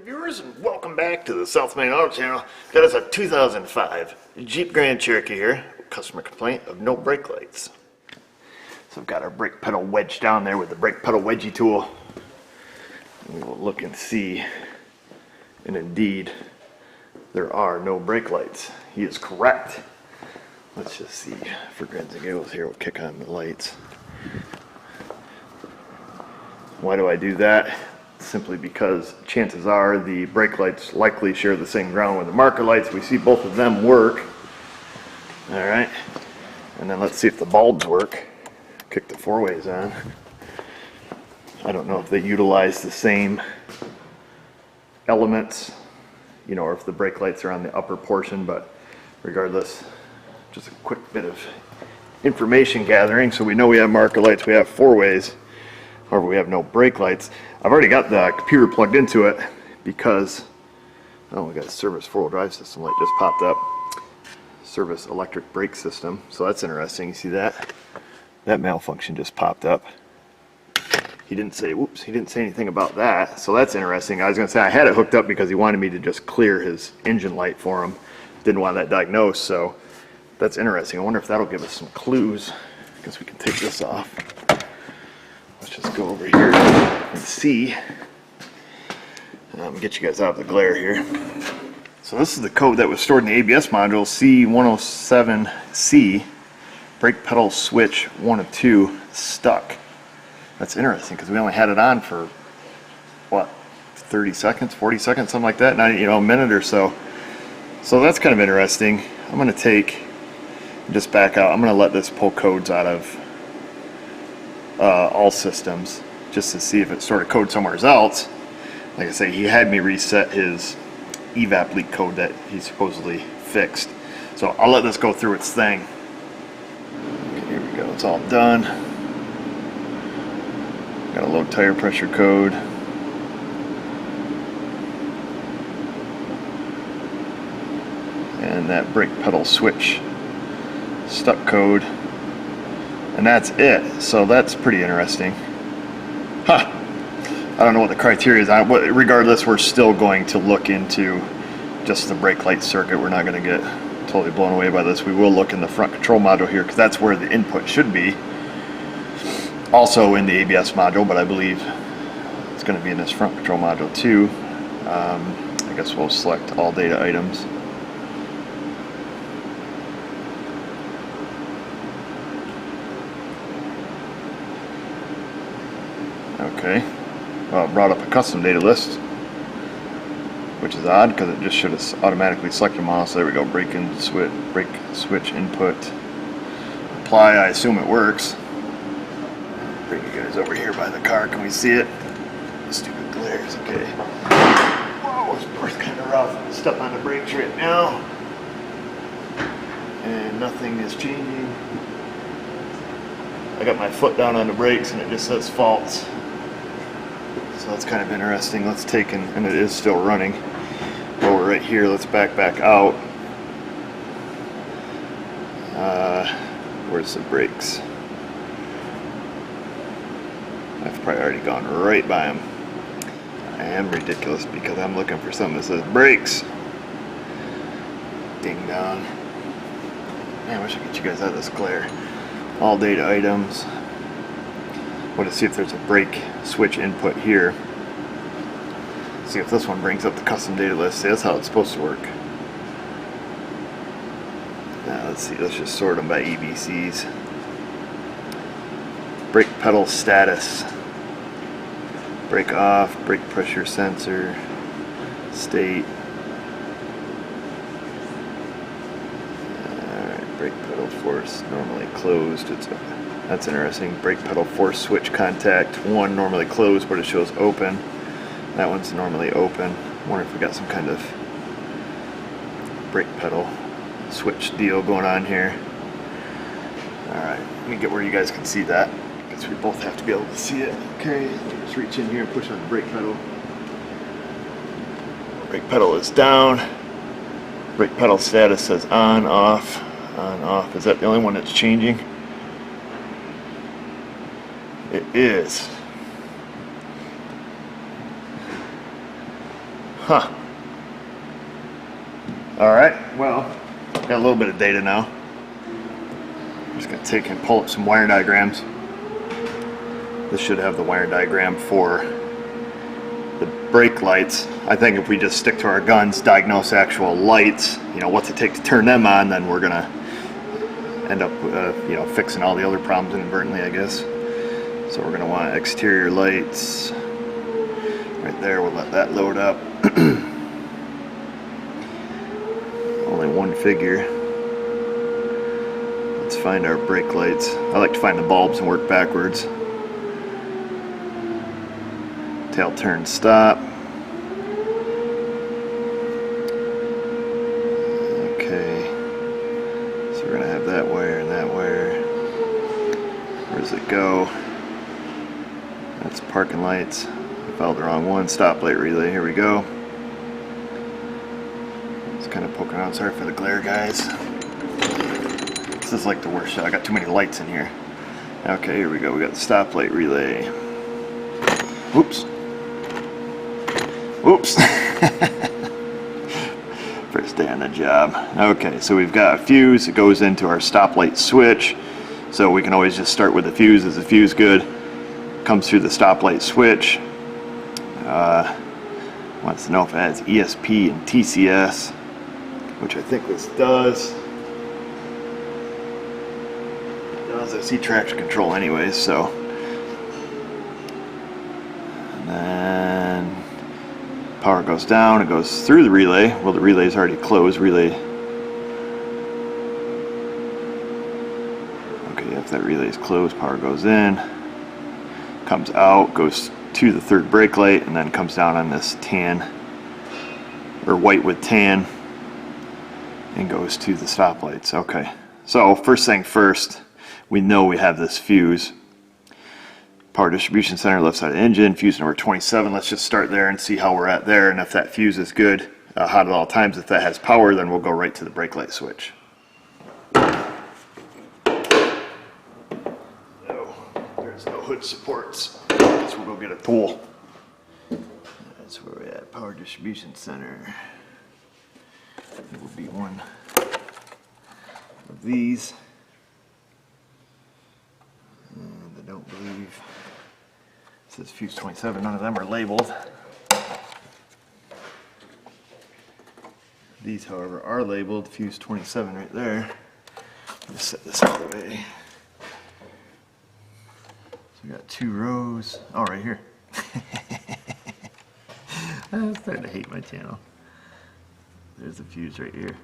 Viewers, and welcome back to the South Main Auto Channel. Got us a 2005 Jeep Grand Cherokee here. Customer complaint of no brake lights. So I've got our brake pedal wedged down there with the brake pedal wedgie tool. And we will look and see, and indeed, there are no brake lights. He is correct. Let's just see, for grins and giggles here, we'll kick on the lights. Why do I do that? Simply because chances are the brake lights likely share the same ground with the marker lights. We see both of them work. Alright, and then let's see if the bulbs work. Kick the four ways on. I don't know if they utilize the same elements, you know, or if the brake lights are on the upper portion, but regardless, just a quick bit of information gathering. So we know we have marker lights, we have four ways. However, we have no brake lights. I've already got the computer plugged into it because, oh, we got a service four-wheel drive system light just popped up. Service electric brake system. So that's interesting. You see that? That malfunction just popped up. He didn't say, whoops, he didn't say anything about that. So that's interesting. I was going to say I had it hooked up because he wanted me to just clear his engine light for him. Didn't want that diagnosed, so that's interesting. I wonder if that'll give us some clues. I guess we can take this off. Let's just go over here and see. Get you guys out of the glare here. So this is the code that was stored in the ABS module, C107C, brake pedal switch 1 of 2, stuck. That's interesting because we only had it on for, what, 30 seconds, 40 seconds, something like that, not, you know, a minute or so. So that's kind of interesting. I'm going to just back out. I'm going to let this pull codes out of all systems just to see if it sort of codes somewhere else. Like I say, he had me reset his evap leak code that he supposedly fixed. So I'll let this go through its thing. Okay, here we go. It's all done. Got a low tire pressure code. And that brake pedal switch stuck code. And that's it. So that's pretty interesting. Huh. I don't know what the criteria is on it. Regardless, we're still going to look into just the brake light circuit. We're not going to get totally blown away by this. We will look in the front control module here because that's where the input should be. Also in the ABS module, but I believe it's going to be in this front control module too. I guess we'll select all data items. Okay, well, it brought up a custom data list, which is odd because it just should have automatically selected them all. So there we go, brake switch input, apply. I assume it works. Bring you guys over here by the car. Can we see it? Stupid glares. Okay. Whoa, this part's kind of rough. Step on the brakes right now, and nothing is changing. I got my foot down on the brakes, and it just says false. So that's kind of interesting. Let's take and it is still running. While we're right here, let's back out. Where's the brakes? I've probably already gone right by them. I am ridiculous because I'm looking for something that says brakes. Ding dong. Man, I wish I could get you guys out of this glare. All data items. Want to see if there's a brake switch input here. See if this one brings up the custom data list. See, that's how it's supposed to work. Now let's see, let's just sort them by EBCs. Brake pedal status. Brake off, brake pressure sensor, state. Alright, brake pedal force normally closed. That's interesting. Brake pedal force switch contact 1 normally closed, but it shows open. That one's normally open. I wonder if we got some kind of brake pedal switch deal going on here. Alright, let me get where you guys can see that, because we both have to be able to see it. Okay, let me just reach in here and push on the brake pedal. Brake pedal is down. Brake pedal status says on, off, on, off. Is that the only one that's changing? It is. Huh. Alright, well, got a little bit of data now. I'm just going to take and pull up some wire diagrams. This should have the wire diagram for the brake lights. I think if we just stick to our guns, diagnose actual lights, you know, what's it take to turn them on, then we're going to end up, you know, fixing all the other problems inadvertently, I guess. So we're going to want exterior lights. Right there, we'll let that load up. Only one figure. Let's find our brake lights. I like to find the bulbs and work backwards. Tail turn stop. Okay. So we're going to have that wire and that wire. Where does it go? That's parking lights. I followed the wrong one. Stoplight relay. Here we go. It's kind of poking out. Sorry for the glare, guys. This is like the worst shot. I got too many lights in here. Okay, here we go. We got the stoplight relay. Oops. Oops. First day on the job. Okay, so we've got a fuse. It goes into our stoplight switch. So we can always just start with the fuse. Is the fuse good? Comes through the stoplight switch. Wants to know if it has ESP and TCS, which I think this does. It does. I see traction control anyways, so. And then power goes down, it goes through the relay. Well, the relay is already closed. Relay. Okay, if that relay is closed, power goes in, comes out, goes to the third brake light, and then comes down on this tan, or white with tan, and goes to the stoplights. Okay, so first thing first, we know we have this fuse. Power distribution center, left side of the engine, fuse number 27. Let's just start there and see how we're at there, and if that fuse is good, hot at all times. If that has power, then we'll go right to the brake light switch. No, there's no hood supports. So we'll go get a tool. That's where we're at. Power distribution center. It will be one of these. And I don't believe it says fuse 27. None of them are labeled. These, however, are labeled. Fuse 27 right there. Let's set this out of the way. We got 2 rows. Oh, right here. I'm starting to hate my channel. There's the fuse right here.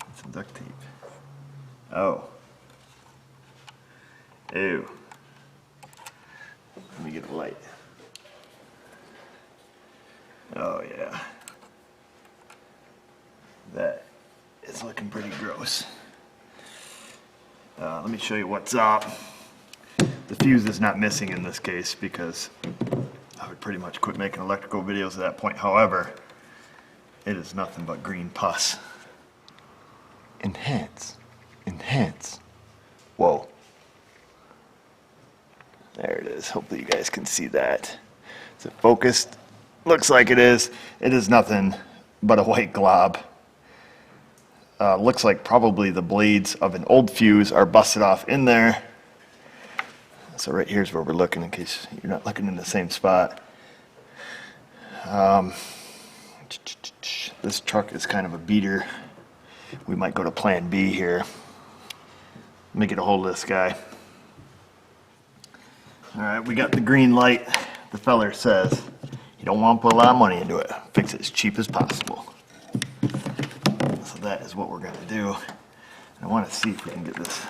And some duct tape. Oh. Ew. Let me get a light. Oh, yeah. That is looking pretty gross. Let me show you what's up. The fuse is not missing in this case because I would pretty much quit making electrical videos at that point. However, it is nothing but green pus. Enhance. Enhance. Whoa. There it is. Hopefully you guys can see that. Is it focused? Looks like it is. It is nothing but a white glob. Looks like probably the blades of an old fuse are busted off in there. So right here's where we're looking in case you're not looking in the same spot. This truck is kind of a beater. We might go to plan B here. Let me get a hold of this guy. All right, we got the green light. The feller says you don't want to put a lot of money into it. Fix it as cheap as possible. So that is what we're going to do. And I want to see if we can get this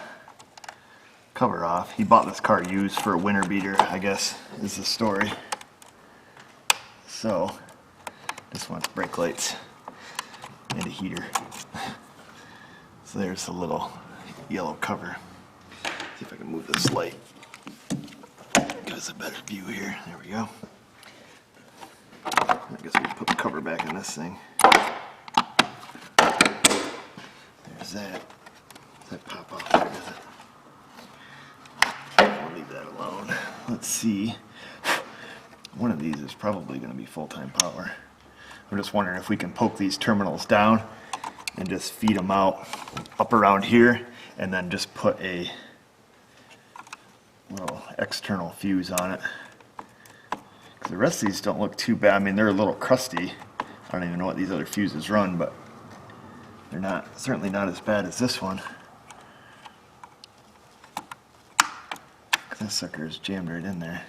cover off. He bought this car used for a winter beater, I guess, is the story. So, this one's brake lights and a heater. So there's the little yellow cover. See if I can move this light. Give us a better view here. There we go. I guess we can put the cover back in this thing. There's that. Does that pop off there, does it? I'll leave that alone. Let's see. One of these is probably going to be full-time power. I'm just wondering if we can poke these terminals down and just feed them out up around here, and then just put a little external fuse on it. Because the rest of these don't look too bad. I mean, they're a little crusty. I don't even know what these other fuses run, but they're not, certainly not as bad as this one. This sucker is jammed right in there.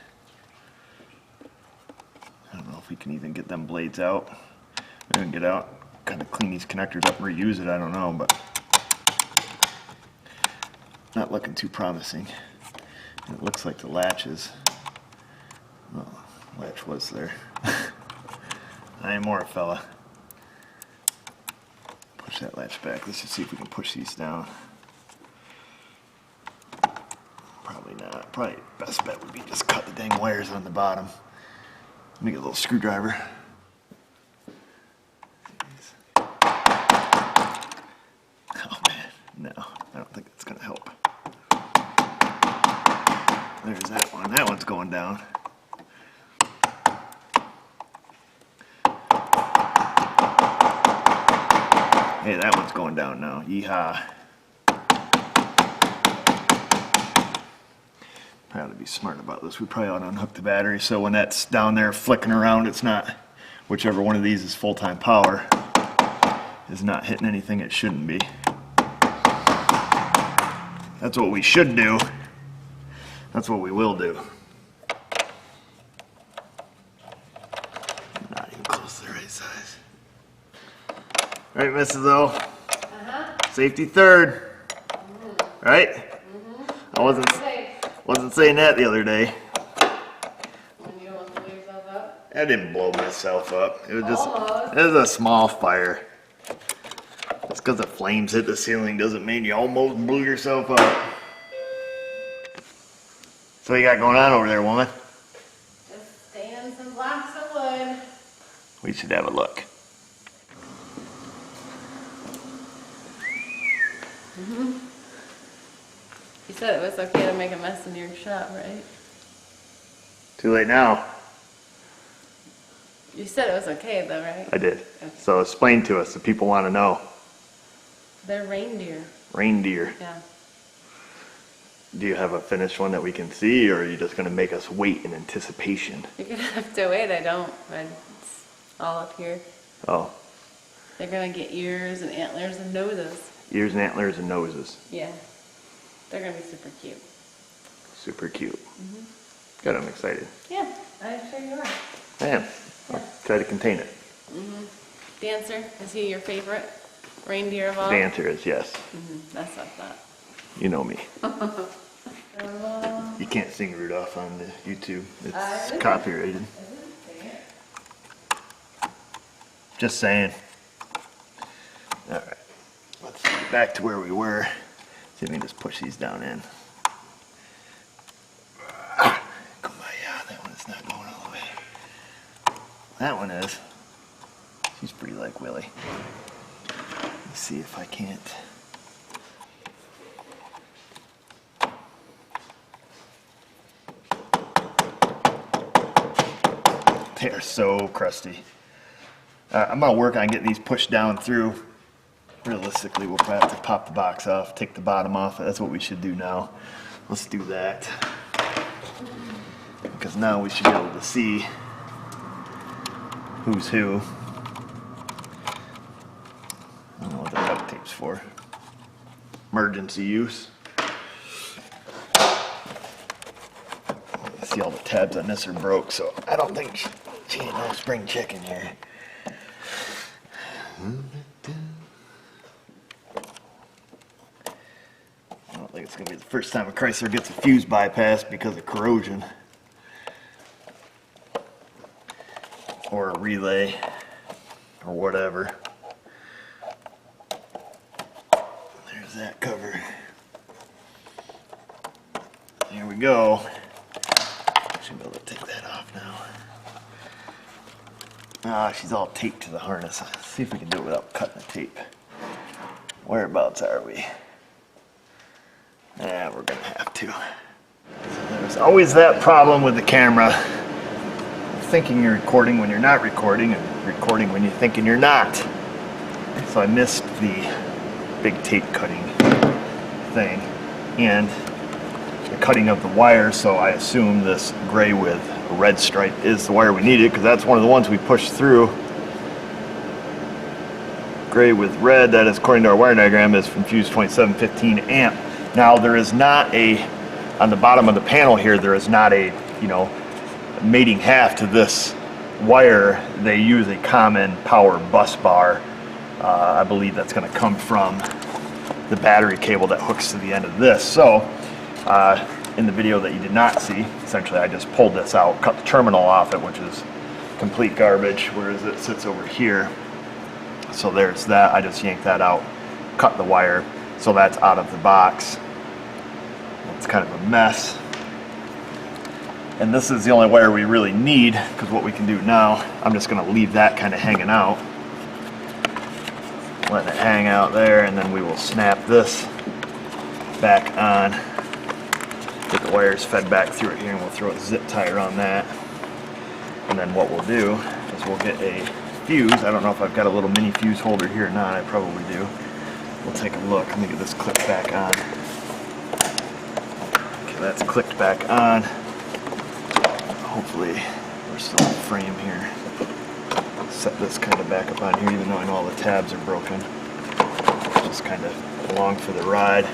I don't know if we can even get them blades out. We can get out, kind of clean these connectors up and reuse it, I don't know, but not looking too promising. And it looks like the latch is, well, latch was there. I am more a fella. Push that latch back. Let's just see if we can push these down. Probably not. Probably best bet would be just cut the dang wires on the bottom. Let me get a little screwdriver. Oh man, no, I don't think it's gonna help. There's that one. That one's going down. Hey, that one's going down now. Yeehaw. Probably be smart about this. We probably ought to unhook the battery so when that's down there flicking around, it's not, whichever one of these is full-time power, is not hitting anything it shouldn't be. That's what we should do. That's what we will do. Not even close to the right size. All right, Mrs. O. Safety third. Right? I wasn't saying that the other day. When you almost blew yourself up? I didn't blow myself up. It was just, it was a small fire. Just because the flames hit the ceiling doesn't mean you almost blew yourself up. So what you got going on over there, woman? Just staining some blocks of wood. We should have a look. You said it was okay to make a mess in your shop, right? Too late now. You said it was okay though, right? I did. Okay. So explain to us, the people want to know. They're reindeer. Reindeer. Yeah. Do you have a finished one that we can see, or are you just going to make us wait in anticipation? You're gonna have to wait, I don't. It's all up here. Oh, They're gonna get ears and antlers and noses. ears and antlers and noses. Yeah. They're gonna be super cute. Super cute. Good, I'm excited. Yeah, I'm sure you are. I am. I'll try to contain it. Dancer, is he your favorite reindeer of all? The answer is yes. That's what I thought. You know me. You can't sing Rudolph on the YouTube. It's copyrighted. I didn't say it. Just saying. All right. Let's get back to where we were. See if we can just push these down in. Kumbaya, that one is not going all the way. That one is. She's pretty like Willie. Let's see if I can't. They are so crusty. I'm gonna work on getting these pushed down through. Realistically, we'll probably have to pop the box off, take the bottom off. That's what we should do now. Let's do that. Because now we should be able to see who's who. I don't know what the duct tape's for. Emergency use. See, all the tabs on this are broke, so I don't think she ain't no spring chicken here. I don't think it's gonna be the first time a Chrysler gets a fuse bypassed because of corrosion. Or a relay, or whatever. There's that cover. There we go. Should be able to take that off now. Ah, she's all taped to the harness. Let's see if we can do it without cutting the tape. Whereabouts are we? Yeah, we're gonna have to. So there's always that problem with the camera. thinking you're recording when you're not recording, and recording when you're thinking you're not. So I missed the big tape cutting thing and the cutting of the wire, so I assume this gray with a red stripe is the wire we needed, because that's one of the ones we pushed through. Gray with red, that is, according to our wire diagram, is from fuse 2715 amp. Now there is not a, on the bottom of the panel here, there is not a, mating half to this wire. They use a common power bus bar. I believe that's going to come from the battery cable that hooks to the end of this. So in the video that you did not see, essentially I just pulled this out, cut the terminal off it, which is complete garbage, whereas it sits over here. So there's that. I just yanked that out, cut the wire, so that's out of the box. It's kind of a mess. And this is the only wire we really need, because what we can do now, I'm just going to leave that kind of hanging out. Letting it hang out there, and then we will snap this back on. Get the wires fed back through it here, and we'll throw a zip tie around that. And then what we'll do is we'll get a fuse. I don't know if I've got a little mini fuse holder here or not. I probably do. We'll take a look. Let me get this clipped back on. Okay, that's clicked back on. Hopefully we're still in frame here. Set this kind of back up on here, even though I know all the tabs are broken. Just kind of along for the ride.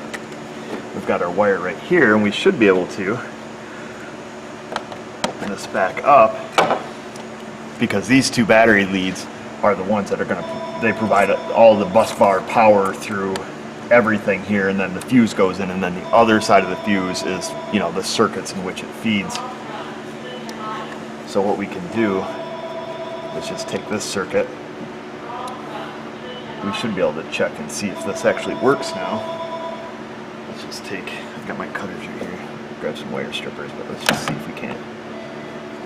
We've got our wire right here, and we should be able to open this back up, because these two battery leads are the ones that are going to, they provide all the bus bar power through everything here, and then the fuse goes in, and then the other side of the fuse is, the circuits in which it feeds. So what we can do is just take this circuit. We should be able to check and see if this actually works now. Let's just take, I've got my cutters right here, grab some wire strippers, but let's just see if we can't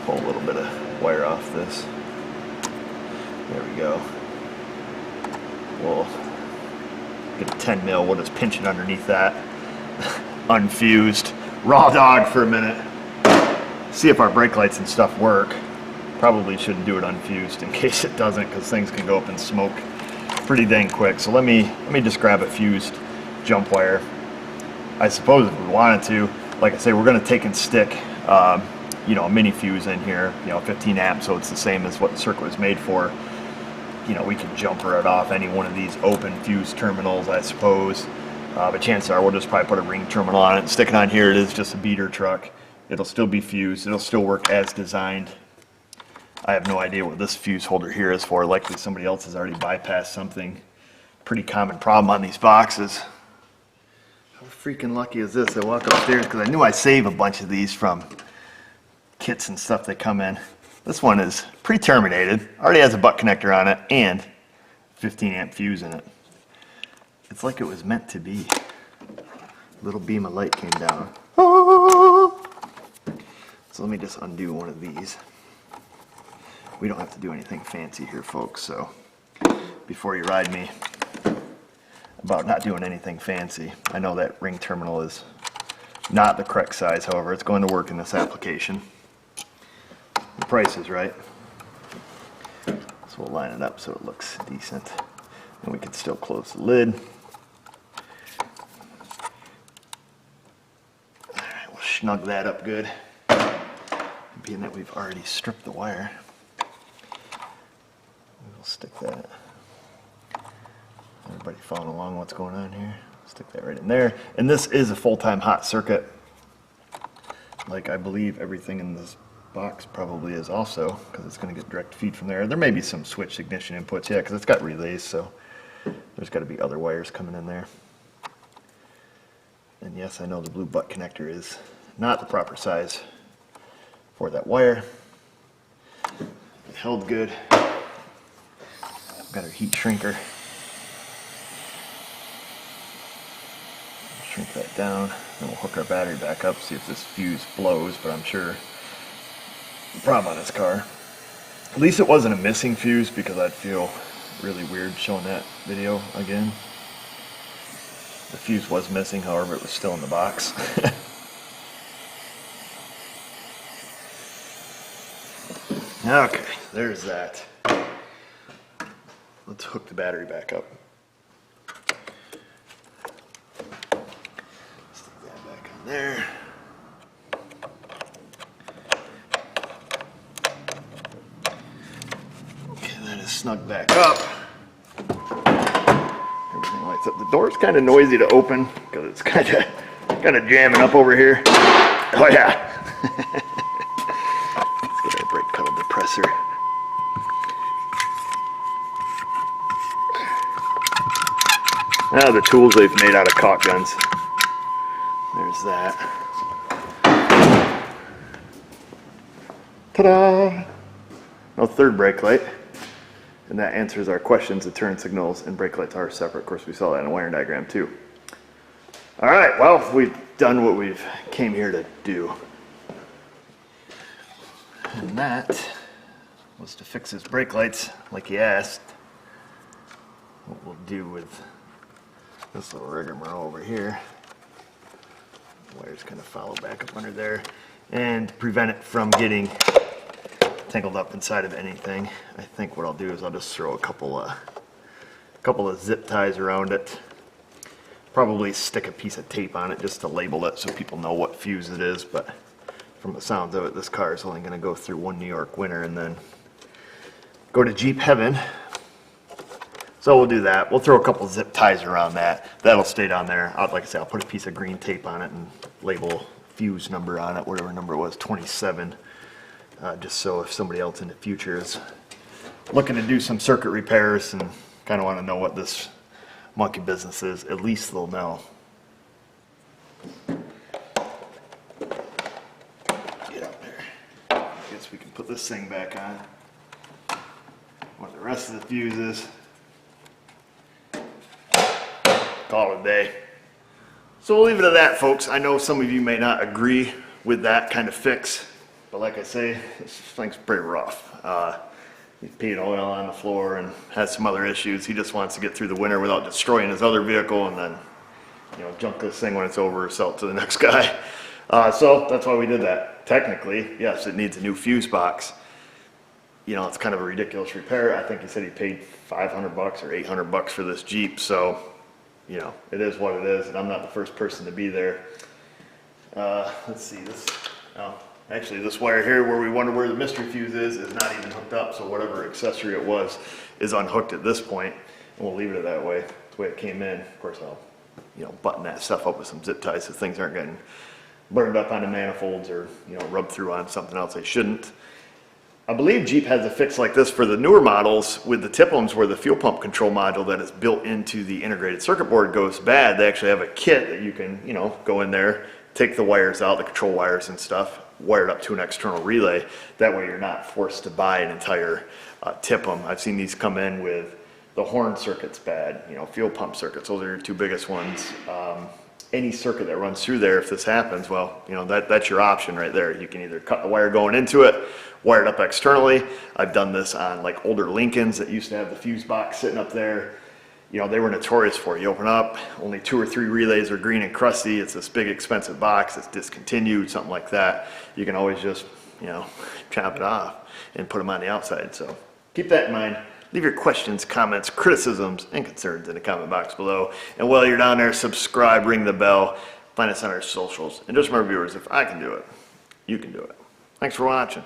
pull a little bit of wire off this. There we go. We'll get a 10 mil, we'll just pinch it underneath that, unfused, raw dog for a minute. See if our brake lights and stuff work. Probably shouldn't do it unfused in case it doesn't, because things can go up in smoke pretty dang quick. So let me just grab a fused jump wire. I suppose if we wanted to, like I say, we're going to take and stick a mini fuse in here, 15 amps, so it's the same as what the circuit was made for. We can jumper it off any one of these open fuse terminals, I suppose. But chances are we'll just probably put a ring terminal on it and stick it on here. It is just a beater truck. It'll still be fused. It'll still work as designed. I have no idea what this fuse holder here is for. Likely somebody else has already bypassed something. Pretty common problem on these boxes. How freaking lucky is this? I walk upstairs because I knew I save a bunch of these from kits and stuff that come in. This one is pre-terminated. Already has a butt connector on it and 15 amp fuse in it. It's like it was meant to be. A little beam of light came down. Oh! So let me just undo one of these. We don't have to do anything fancy here, folks, so before you ride me about not doing anything fancy, I know that ring terminal is not the correct size, however, it's going to work in this application. The price is right. So we'll line it up so it looks decent. And we can still close the lid. Alright, we'll snug that up good. Being that we've already stripped the wire, we'll stick that. Everybody following along what's going on here? Stick that right in there. And this is a full-time hot circuit. Like I believe everything in this box probably is also, because it's going to get direct feed from there. There may be some switch ignition inputs, yeah, because it's got relays, so there's got to be other wires coming in there. And yes, I know the blue butt connector is not the proper size for that wire. It held good. I've got our heat shrinker. Shrink that down, then we'll hook our battery back up, see if this fuse blows, but I'm sure the problem on this car. At least it wasn't a missing fuse, because I'd feel really weird showing that video again. The fuse was missing, however, it was still in the box. Okay, there's that. Let's hook the battery back up. Stick that back on there. Okay, that is snug back up. Everything lights up. The door's kind of noisy to open because it's kind of jamming up over here. Oh yeah. Let's get our brake pedal depressor. Ah, the tools they've made out of caulk guns. There's that. Ta-da! No third brake light. And that answers our questions. The turn signals and brake lights are separate. Of course, we saw that in a wiring diagram too. All right, well, we've done what we've came here to do. And that was to fix his brake lights like he asked. What we'll do with this little rigmarole over here. The wires kind of follow back up under there and prevent it from getting tangled up inside of anything. I think what I'll do is I'll just throw a couple of zip ties around it. Probably stick a piece of tape on it just to label it so people know what fuse it is, but from the sounds of it, this car is only going to go through one New York winter and then go to Jeep heaven. So we'll do that. We'll throw a couple zip ties around that. That'll stay down there. Like I said, I'll put a piece of green tape on it and label fuse number on it, whatever number it was, 27. Just so if somebody else in the future is looking to do some circuit repairs and kind of want to know what this monkey business is, at least they'll know. Get up there. I guess we can put this thing back on. What the rest of the fuses. Call it a day. So we'll leave it at that, folks. I know some of you may not agree with that kind of fix, but like I say, this thing's pretty rough. He's peed oil on the floor and has some other issues. He just wants to get through the winter without destroying his other vehicle and then, you know, junk this thing when it's over or sell it to the next guy. So that's why we did that. Technically, yes, it needs a new fuse box. You know, it's kind of a ridiculous repair. I think he said he paid $500 or $800 for this Jeep. So, you know, it is what it is, and I'm not the first person to be there. Let's see this. Oh, actually, this wire here, where we wonder where the mystery fuse is not even hooked up. So whatever accessory it was is unhooked at this point, and we'll leave it that way. That's the way it came in. Of course, I'll, you know, button that stuff up with some zip ties so things aren't getting burned up on the manifolds or, you know, rubbed through on something else they shouldn't. I believe Jeep has a fix like this for the newer models with the tip-ums where the fuel pump control module that is built into the integrated circuit board goes bad. They actually have a kit that you can, you know, go in there, take the wires out, the control wires and stuff, wire it up to an external relay. That way you're not forced to buy an entire tip-um. I've seen these come in with the horn circuits bad, you know, fuel pump circuits. Those are your two biggest ones. Any circuit that runs through there, if this happens, well, you know, that's your option right there. You can either cut the wire going into it, wire it up externally. I've done this on like older Lincolns that used to have the fuse box sitting up there. You know, they were notorious for it. You open up, only 2 or 3 relays are green and crusty. It's this big expensive box. It's discontinued, something like that. You can always just, you know, chop it off and put them on the outside. So keep that in mind. Leave your questions, comments, criticisms, and concerns in the comment box below. And while you're down there, subscribe, ring the bell, find us on our socials. And just remember, viewers, if I can do it, you can do it. Thanks for watching.